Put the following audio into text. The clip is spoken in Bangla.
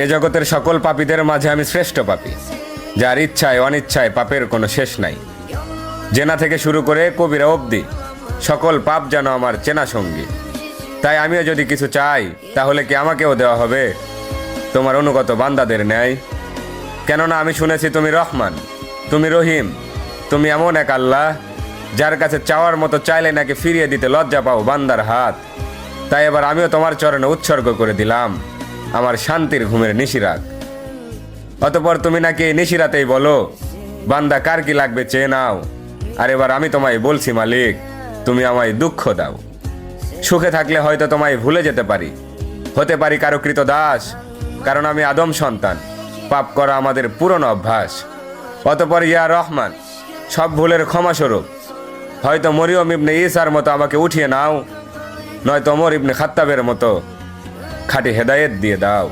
এ জগতের সকল পাপীদের মাঝে আমি শ্রেষ্ঠ পাপী, যার ইচ্ছায় অনিচ্ছায় পাপের কোনো শেষ নাই। জেনা থেকে শুরু করে কবিরা অবধি সকল পাপ যেন আমার চেনা সঙ্গী। তাই আমিও যদি কিছু চাই, তাহলে কি আমাকেও দেওয়া হবে তোমার অনুগত বান্দাদের ন্যায়? কেননা আমি শুনেছি তুমি রহমান, তুমি রহিম, তুমি এমন এক আল্লাহ যার কাছে চাওয়ার মতো চাইলে নাকি ফিরিয়ে দিতে লজ্জা পাও বান্দার হাত। তাই এবার আমিও তোমার চরণে উৎসর্গ করে দিলাম আমার শান্তির ঘুমের নিশিরাত। অতঃপর তুমি নাকি এই নিশিরাতেই বলো, বান্দা কার কি লাগবে চেয়ে নাও। আর এবার আমি তোমায় বলছি, মালিক তুমি আমায় দুঃখ দাও। সুখে থাকলে হয়তো তোমায় ভুলে যেতে পারি, হতে পারি কারো কৃত দাস, কারণ আমি আদম সন্তান, পাপ করা আমাদের পুরনো অভ্যাস। অতঃপর ইয়া রহমান, সব ভুলের ক্ষমাস্বরূপ হয়তো মরিয়ম ইবনে ঈসার মতো আমাকে উঠিয়ে নাও, নয়তো ওমর ইবনে খাত্তাবের মতো খাঁটি হেদায়েত দিয়ে দাও।